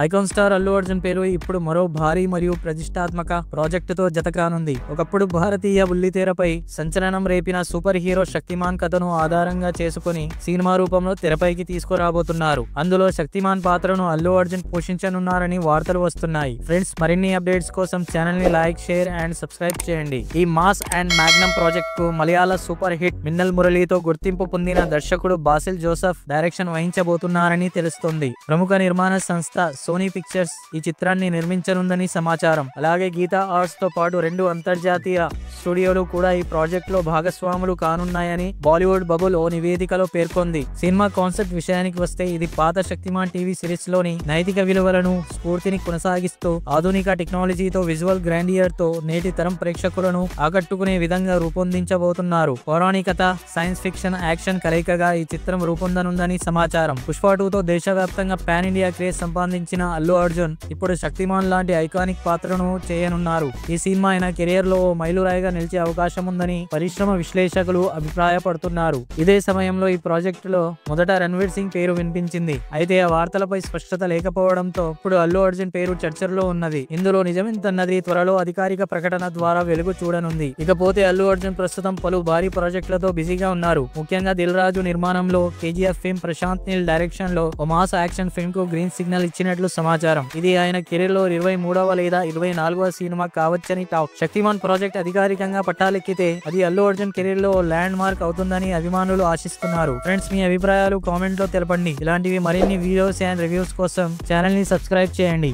Icon star Allu Arjun పేరు ఇప్పుడు మరో భారీ మరియు ప్రతిష్టాత్మక ప్రాజెక్టుతో జతకానుంది. ఒకప్పుడు భారతీయ బుల్లితెరపై సంచలనం రేపిన సూపర్ హీరో శక్తిమాన్ కథను ఆధారంగా చేసుకుని సినిమా రూపంలో తెరపైకి తీసుకురాబోతున్నారు. అందులో శక్తిమాన్ పాత్రను అల్లు అర్జున్ పోషించనున్నారని వార్తలు వస్తున్నాయి. ఫ్రెండ్స్, మరిన్ని అప్డేట్స్ కోసం ఛానల్ ని లైక్, షేర్ అండ్ సబ్స్క్రైబ్ చేయండి. ఈ మాస్ అండ్ మ్యాగ్నమ్ ప్రాజెక్ట్ కు మలయాళ సూపర్ హిట్ మిన్నల్ మురళితో గుర్తింపు పొందిన దర్శకుడు బాసిల్ జోసెఫ్ డైరెక్షన్ వహించబోతున్నారని తెలుస్తోంది. ప్రముఖ నిర్మాణ సంస్థ సోనీ పిక్చర్స్ ఈ చిత్రాన్ని నిర్మించనుందని సమాచారం. అలాగే గీతా ఆర్ట్స్ తో పాటు 2 అంతర్జాతీయ స్టూడియోలు కూడా ఈ ప్రాజెక్ట్ లో భాగస్వాములు కానున్నాయని బాలీవుడ్ బబుల్ ఓ నివేదికలో పేర్కొంది. సినిమా కాన్సెప్ట్ విషయానికి వస్తే ఇది పాత శక్తిమాన్ టీవీ సిరీస్ లోని నైతిక విలువలను స్ఫూర్తిని కొనసాగిస్తూ ఆధునిక టెక్నాలజీతో విజువల్ గ్రాండియర్ తో నేటి తరం ప్రేక్షకులను ఆకట్టుకునే విధంగా రూపొందించబోతున్నారు. పౌరాణికత, సైన్స్ ఫిక్షన్, యాక్షన్ కలయికగా ఈ చిత్రం రూపొందనుందని సమాచారం. పుష్ప 2తో దేశవ్యాప్తంగా పాన్ ఇండియా క్రేజ్ సంపాదించిన అల్లు అర్జున్ ఇప్పుడు శక్తిమాన్ లాంటి ఐకానిక్ పాత్రను చేయనున్నారు. ఈ సినిమా ఆయన కెరియర్ లో మైలురాయిగా నిలిచే అవకాశం ఉందని పరిశ్రమ విశ్లేషకులు అభిప్రాయపడుతున్నారు. ఇదే సమయంలో ఈ ప్రాజెక్టులో మొదట రణ్వీర్ సింగ్ పేరు వినిపించింది. అయితే ఆ వార్తలపై స్పష్టత లేకపోవడంతో ఇప్పుడు అల్లు అర్జున్ పేరు చర్చల్లో ఉన్నది. ఇందులో నిజమెంతన్నది త్వరలో అధికారిక ప్రకటన ద్వారా వెలుగు చూడనుంది. ఇకపోతే అల్లు అర్జున్ ప్రస్తుతం పలు భారీ ప్రాజెక్టులతో బిజీగా ఉన్నారు. ముఖ్యంగా దిల్ రాజు నిర్మాణంలో కేజీఎఫ్ ఫిల్మ్, ప్రశాంత్ నీల్ డైరెక్షన్ లో ఓ మాస్ యాక్షన్ ఫిల్మ్ కు గ్రీన్ సిగ్నల్ ఇచ్చినట్లు సమాచారం. ఇది ఆయన కెరీర్ లో 23వ లేదా 24వ సినిమా కావచ్చని టాక్. శక్తిమాన్ ప్రాజెక్ట్ అధికారికంగా పట్టాలెక్కితే అది అల్లు అర్జున్ కెరీర్ లో ల్యాండ్ మార్క్ అవుతుందని అభిమానులు ఆశిస్తున్నారు. ఫ్రెండ్స్, మీ అభిప్రాయాలు కామెంట్ లో తెలపండి. ఇలాంటివి మరిన్ని వీడియోస్ అండ్ రివ్యూస్ కోసం ఛానల్ ని సబ్స్క్రైబ్ చేయండి.